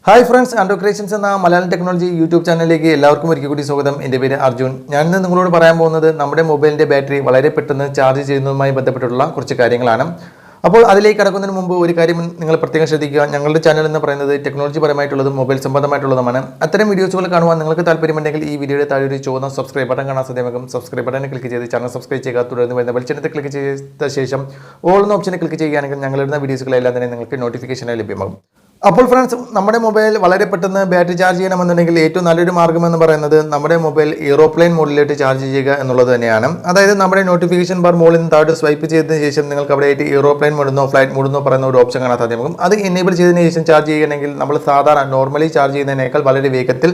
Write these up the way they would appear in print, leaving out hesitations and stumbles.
Hi friends, ആൻഡ്രോ creations എന്ന Malayalam technology YouTube ചാനലിലേക്ക് എല്ലാവർക്കും ഒരിക്കൽ കൂടി സ്വാഗതം. എൻ്റെ പേര് അർജുൻ. ഞാനിന്ന് നിങ്ങളോട് പറയാൻ പോകുന്നത് നമ്മുടെ മൊബൈലിൻ്റെ ബാറ്ററി വളരെ പെട്ടെന്ന് ചാർജ് ചെയ്യുന്നതുമായി ബന്ധപ്പെട്ടുള്ള കുറച്ച് കാര്യങ്ങളാണ്. അപ്പോൾ അതിലേക്ക് കടക്കുന്നതിന് മുമ്പ് ഒരു കാര്യം നിങ്ങൾ പ്രത്യേകം ശ്രദ്ധിക്കുക. ഞങ്ങളുടെ ചാനൽ എന്ന് പറയുന്നത് ടെക്നോളജി പരമായിട്ടുള്ളതും മൊബൈൽ സംബന്ധമായിട്ടുള്ളതുമാണ്. അത്തരം വീഡിയോസുകൾ കാണുവാൻ നിങ്ങൾക്ക് താല്പര്യമുണ്ടെങ്കിൽ ഈ വീഡിയോയുടെ താഴെ ഒരു ചുവന്ന സബ്സ്ക്രൈബ് ബട്ടൺ കാണാൻ സാധ്യമാകും. സബ്സ്ക്രൈബ് ബട്ടണിൽ ക്ലിക്ക് ചെയ്ത് ചാനൽ സബ്സ്ക്രൈബ് ചെയ്യുക. തുടർന്ന് വരുന്ന ബെൽച്ചിനത്തിൽ ക്ലിക്ക് ചെയ്ത ശേഷം ഓൾ എന്ന ഓപ്ഷനിൽ ക്ലിക്ക് ചെയ്യുകയാണെങ്കിൽ ഞങ്ങളിടുന്ന വീഡിയോസുകളെല്ലാം തന്നെ നിങ്ങൾക്ക് നോട്ടിഫിക്കേഷനായി ലഭ്യമാകും. അപ്പോൾ ഫ്രണ്ട്സ്, നമ്മുടെ മൊബൈൽ വളരെ പെട്ടെന്ന് ബാറ്ററി ചാർജ് ചെയ്യണമെന്നുണ്ടെങ്കിൽ ഏറ്റവും നല്ലൊരു മാർഗ്ഗം എന്ന് പറയുന്നത് നമ്മുടെ മൊബൈൽ എയ്റോപ്ലെയിൻ മോഡിലേക്ക് ചാർജ് ചെയ്യുക എന്നുള്ളത് തന്നെയാണ്. അതായത് നമ്മുടെ നോട്ടിഫിക്കേഷൻ ബാർ മുകളിൽ നിന്ന് താഴോട്ട് സ്വൈപ്പ് ചെയ്തതിന് ശേഷം നിങ്ങൾക്ക് അവിടെ ആയിട്ട് എയ്റോപ്ലെയിൻ മോഡെന്നോ ഫ്ലൈറ്റ് മോഡെന്നോ പറയുന്ന ഒരു ഓപ്ഷൻ കാണാൻ സാധ്യമാകും. അത് എനേബിൾ ചെയ്തതിന് ശേഷം ചാർജ് ചെയ്യുകയാണെങ്കിൽ നമ്മൾ സാധാരണ നോർമലി ചാർജ് ചെയ്യുന്നതിനേക്കാൾ വളരെ വേഗത്തിൽ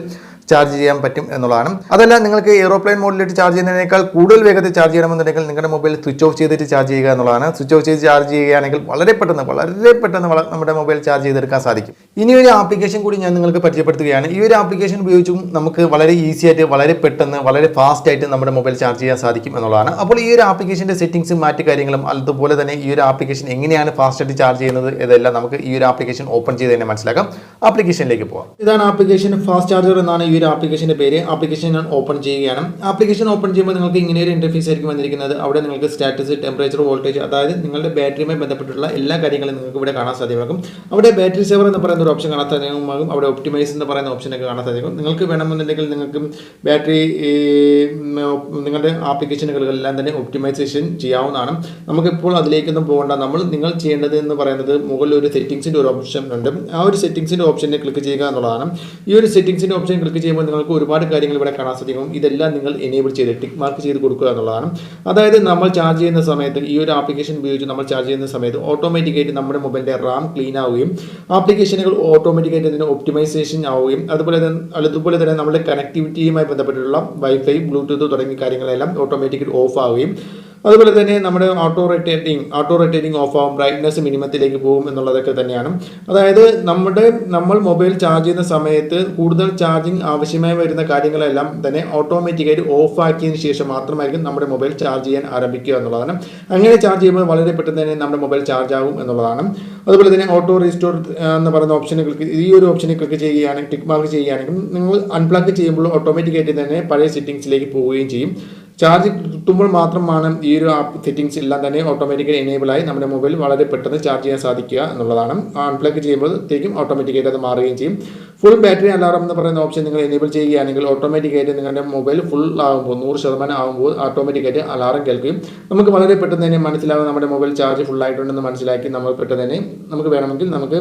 ചാർജ് ചെയ്യാൻ പറ്റും എന്നുള്ളതാണ്. അതല്ല, നിങ്ങൾക്ക് എയ്റോപ്ലെയിൻ മോഡിലേക്ക് ചാർജ് ചെയ്യുന്നതിനേക്കാൾ കൂടുതൽ വേഗത്തിൽ ചാർജ് ചെയ്യണമെന്നുണ്ടെങ്കിൽ നിങ്ങളുടെ മൊബൈൽ സ്വിച്ച് ഓഫ് ചെയ്തിട്ട് ചാർജ് ചെയ്യുക എന്നുള്ളതാണ്. സ്വിച്ച് ഓഫ് ചെയ്ത് ചാർജ് ചെയ്യുകയാണെങ്കിൽ വളരെ പെട്ടെന്ന് നമ്മുടെ മൊബൈൽ ചാർജ് ചെയ്തെടുക്കാൻ സാധിക്കും. ഇനി ഒരു ആപ്ലിക്കേഷൻ കൂടി ഞാൻ നിങ്ങൾക്ക് പരിചയപ്പെടുത്തുകയാണ്. ഈ ഒരു ആപ്ലിക്കേഷൻ ഉപയോഗിച്ചും നമുക്ക് വളരെ ഈസി ആയിട്ട് വളരെ പെട്ടെന്ന് വളരെ ഫാസ്റ്റ് ആയിട്ട് നമ്മുടെ മൊബൈൽ ചാർജ് ചെയ്യാൻ സാധിക്കും എന്നുള്ളതാണ്. അപ്പോൾ ഈ ഒരു ആപ്ലിക്കേഷൻ്റെ സെറ്റിംഗ്സും മറ്റു കാര്യങ്ങളും അതുപോലെ തന്നെ ഈ ഒരു ആപ്ലിക്കേഷൻ എങ്ങനെയാണ് ഫാസ്റ്റ് ആയിട്ട് ചാർജ് ചെയ്യുന്നത് ഇതെല്ലാം നമുക്ക് ഈ ഒരു ആപ്ലിക്കേഷൻ ഓപ്പൺ ചെയ്ത് തന്നെ മനസ്സിലാക്കാം. ആപ്ലിക്കേഷനിലേക്ക് പോകാം. ഇതാണ് ആപ്ലിക്കേഷൻ, ഫാസ്റ്റ് ചാർജർ എന്നാണ് ഈ ഒരു ആപ്ലിക്കേഷന്റെ പേര്. ആപ്ലിക്കേഷൻ ഞാൻ ഓപ്പൺ ചെയ്യുകയാണ്. ആപ്ലിക്കേഷൻ ഓപ്പൺ ചെയ്യുമ്പോൾ നിങ്ങൾക്ക് ഇങ്ങനെ ഒരു ഇന്റർഫേസ് ആയിരിക്കും വന്നിരിക്കുന്നത്. അവിടെ നിങ്ങൾക്ക് സ്റ്റാറ്റസ്, ടെമ്പറേച്ചർ, വോൾട്ടേജ്, അതായത് നിങ്ങളുടെ ബാറ്ററിയുമായി ബന്ധപ്പെട്ടുള്ള എല്ലാ കാര്യങ്ങളും നിങ്ങൾക്ക് ഇവിടെ കാണാൻ സാധ്യമാകും. അവിടെ ബാറ്ററി സേവർ എന്ന് പറയുന്ന ഒരു ഓപ്ഷൻ കാണാൻ സാധ്യമാകും. അവിടെ ഒപ്റ്റിമൈസ് എന്ന് പറയുന്ന ഓപ്ഷനൊക്കെ കാണാൻ സാധിക്കും. നിങ്ങൾക്ക് വേണമെന്നുണ്ടെങ്കിൽ നിങ്ങൾക്ക് ബാറ്ററി നിങ്ങളുടെ ആപ്ലിക്കേഷനുകളെല്ലാം തന്നെ ഒപ്റ്റിമൈസേഷൻ ചെയ്യാവുന്നതാണ്. നമുക്കിപ്പോൾ അതിലേക്കൊന്നും പോകേണ്ട. നിങ്ങൾ ചെയ്യേണ്ടത് എന്ന് പറയുന്നത് മുകളിൽ ഒരു സെറ്റിംഗ്സിൻ്റെ ഒരു ഓപ്ഷൻ ഉണ്ട്. ആ ഒരു സെറ്റിംഗ്സിൻ്റെ ഓപ്ഷനെ ക്ലിക്ക് ചെയ്യുക എന്നുള്ളതാണ്. ഈ ഒരു സെറ്റിംഗ്സിൻ്റെ ഓപ്ഷൻ ക്ലിക്ക് ചെയ്യുമ്പോൾ നിങ്ങൾക്ക് ഒരുപാട് കാര്യങ്ങൾ ഇവിടെ കാണാൻ സാധിക്കും. ഇതെല്ലാം നിങ്ങൾ എനേബിൾ ചെയ്ത് ടിക്ക് മാർക്ക് ചെയ്ത് കൊടുക്കുക എന്നുള്ളതാണ്. അതായത് നമ്മൾ ചാർജ് ചെയ്യുന്ന സമയത്ത് ഈ ഒരു ആപ്ലിക്കേഷൻ ഉപയോഗിച്ച് നമ്മൾ ചാർജ് ചെയ്യുന്ന സമയത്ത് ഓട്ടോമാറ്റിക്കായിട്ട് നമ്മുടെ മൊബൈലിൻ്റെ റാം ക്ലീൻ ആവുകയും ആപ്ലിക്കേഷനുകൾ ഓട്ടോമാറ്റിക്കായിട്ട് അതിന് ഒപ്റ്റിമൈസേഷൻ ആവുകയും അതുപോലെ തന്നെ നമ്മുടെ കണക്ടിവിറ്റിയുമായി ബന്ധപ്പെട്ടുള്ള വൈഫൈ, ബ്ലൂടൂത്ത് തുടങ്ങിയ കാര്യങ്ങളെല്ലാം ഓട്ടോമാറ്റിക്കായിട്ട് ഓഫ് ആവുകയും അതുപോലെ തന്നെ നമ്മുടെ ഓട്ടോ റൊട്ടേറ്റിംഗ് ഓഫ് ആവും, ബ്രൈറ്റ്നസ് മിനിമത്തിലേക്ക് പോകും എന്നുള്ളതൊക്കെ തന്നെയാണ്. അതായത് നമ്മൾ മൊബൈൽ ചാർജ് ചെയ്യുന്ന സമയത്ത് കൂടുതൽ ചാർജിങ് ആവശ്യമായി വരുന്ന കാര്യങ്ങളെല്ലാം തന്നെ ഓട്ടോമാറ്റിക്കായിട്ട് ഓഫ് ആക്കിയതിന് ശേഷം മാത്രമായിരിക്കും നമ്മുടെ മൊബൈൽ ചാർജ് ചെയ്യാൻ ആരംഭിക്കുക എന്നുള്ളതാണ്. അങ്ങനെ ചാർജ് ചെയ്യുമ്പോൾ വളരെ പെട്ടെന്ന് തന്നെ നമ്മുടെ മൊബൈൽ ചാർജ് ആകും എന്നുള്ളതാണ്. അതുപോലെ തന്നെ ഓട്ടോ റീസ്റ്റോർ എന്ന് പറയുന്ന ഈ ഒരു ഓപ്ഷനിൽ ക്ലിക്ക് ചെയ്യുകയാണെങ്കിൽ, ടിക്ക് മാർക്ക് ചെയ്യുകയാണെങ്കിൽ നിങ്ങൾ അൺപ്ലഗ് ചെയ്യുമ്പോൾ ഓട്ടോമാറ്റിക്കായിട്ട് തന്നെ പഴയ സെറ്റിംഗ്സിലേക്ക് പോവുകയും ചെയ്യും. ചാർജ് കിട്ടുമ്പോൾ മാത്രമാണ് ഈ ഒരു സെറ്റിംഗ്സ് എല്ലാം തന്നെ ഓട്ടോമാറ്റിക്കലി എനേബിൾ ആയി നമ്മുടെ മൊബൈൽ വളരെ പെട്ടെന്ന് ചാർജ് ചെയ്യാൻ സാധിക്കുക എന്നുള്ളതാണ്. അൺപ്ലഗ് ചെയ്യുമ്പോഴത്തേക്കും ഓട്ടോമാറ്റിക്കായിട്ട് അത് മാറുകയും ചെയ്യും. ഫുൾ ബാറ്ററി അലാറം എന്ന് പറയുന്ന ഓപ്ഷൻ നിങ്ങൾ എനേബിൾ ചെയ്യുകയാണെങ്കിൽ ഓട്ടോമാറ്റിക്കായിട്ട് നിങ്ങളുടെ മൊബൈൽ ഫുൾ ആകുമ്പോൾ 100% ആകുമ്പോൾ ഓട്ടോമാറ്റിക്കായിട്ട് അലാറം കേൾക്കുകയും നമുക്ക് വളരെ പെട്ടെന്ന് തന്നെ മനസ്സിലാകും നമ്മുടെ മൊബൈൽ ചാർജ് ഫുൾ ആയിട്ടുണ്ടെന്ന് മനസ്സിലാക്കി നമ്മൾ പെട്ടെന്ന് തന്നെ നമുക്ക് വേണമെങ്കിൽ നമുക്ക്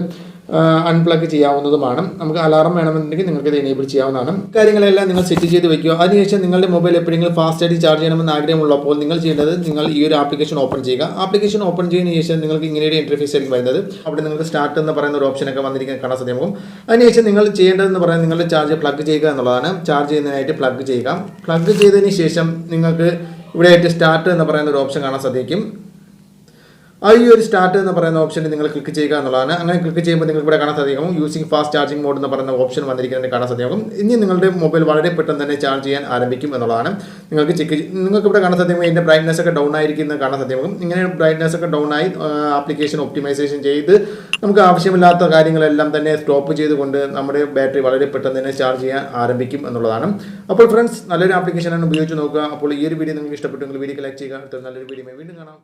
അൺപ്ലഗ് ചെയ്യാവുന്നതുമാണ്. നമുക്ക് അലാറം വേണമെന്നുണ്ടെങ്കിൽ നിങ്ങൾക്ക് ഇത് എനേബിൾ ചെയ്യാവുന്നതാണ്. കാര്യങ്ങളെല്ലാം നിങ്ങൾ സെറ്റ് ചെയ്ത് വെക്കുക. അതിനുശേഷം നിങ്ങളുടെ മൊബൈൽ എപ്പോഴെങ്കിലും ഫാസ്റ്റ് ആയിട്ട് ചാർജ് ചെയ്യണമെന്ന് ആഗ്രഹമുള്ളപ്പോൾ നിങ്ങൾ ചെയ്യേണ്ടത് നിങ്ങൾ ഈ ഒരു ആപ്ലിക്കേഷൻ ഓപ്പൺ ചെയ്യുക. ആപ്ലിക്കേഷൻ ഓപ്പൺ ചെയ്തതിന് ശേഷം നിങ്ങൾക്ക് ഇങ്ങനെ ഒരു ഇന്റർഫേസ് ആയിരിക്കും വരുന്നത്. അവിടെ നിങ്ങൾക്ക് സ്റ്റാർട്ട് എന്ന് പറയുന്ന ഒരു ഓപ്ഷനൊക്കെ വന്നിരിക്കാൻ കാണാൻ സാധ്യമാകും. അതിനുശേഷം നിങ്ങൾ ചെയ്യേണ്ടതെന്ന് പറയുന്നത് നിങ്ങളുടെ ചാർജ് പ്ലഗ് ചെയ്യുക എന്നുള്ളതാണ്. ചാർജ് ചെയ്യുന്നതിനായിട്ട് പ്ലഗ് ചെയ്യുക. പ്ലഗ് ചെയ്തതിന് ശേഷം നിങ്ങൾക്ക് ഇവിടെ ആയിട്ട് സ്റ്റാർട്ട് എന്ന് പറയുന്ന ഒരു ഓപ്ഷൻ കാണാൻ സാധിക്കും. ഈ ഒരു സ്റ്റാർട്ട് എന്ന് പറയുന്ന ഓപ്ഷനിൽ നിങ്ങൾ ക്ലിക്ക് ചെയ്യുക എന്നുള്ളതാണ്. അങ്ങനെ ക്ലിക്ക് ചെയ്യുമ്പോൾ നിങ്ങൾക്ക് ഇവിടെ കാണാൻ സാധിക്കും യൂസിങ് ഫാസ്റ്റ് ചാർജിങ് മോഡ് എന്ന് പറയുന്ന ഓപ്ഷൻ വന്നിരിക്കുന്നത് കാണാൻ സാധിക്കും. ഇനി നിങ്ങളുടെ മൊബൈൽ വളരെ പെട്ടെന്ന് തന്നെ ചാർജ് ചെയ്യാൻ ആരംഭിക്കും എന്നുള്ളതാണ്. നിങ്ങൾക്ക് ഇവിടെ കാണാൻ സാധിക്കും ഇതിൻ്റെ ബ്രൈറ്റ്നസ് ഒക്കെ ഡൗൺ ആയിരിക്കുന്നത് കാണാൻ സാധിക്കും. ഇങ്ങനെ ബ്രൈറ്റ്നസ് ഒക്കെ ഡൗൺ ആയി ആപ്ലിക്കേഷൻ ഒപ്റ്റിമൈസേഷൻ ചെയ്ത് നമുക്ക് ആവശ്യമില്ലാത്ത കാര്യങ്ങളെല്ലാം തന്നെ സ്റ്റോപ്പ് ചെയ്തുകൊണ്ട് നമ്മുടെ ബാറ്ററി വളരെ പെട്ടെന്ന് തന്നെ ചാർജ് ചെയ്യാൻ ആരംഭിക്കും എന്നുള്ളതാണ്. അപ്പോൾ ഫ്രണ്ട്സ്, നല്ലൊരു ആപ്ലിക്കേഷനാണ്, ഉപയോഗിച്ച് നോക്കുക. അപ്പോൾ ഈ ഒരു വീഡിയോ നിങ്ങൾക്ക് ഇഷ്ടപ്പെട്ടെങ്കിൽ വീഡിയോ ലൈക്ക് ചെയ്യുക. നല്ലൊരു വീഡിയോ വീണ്ടും കാണാം.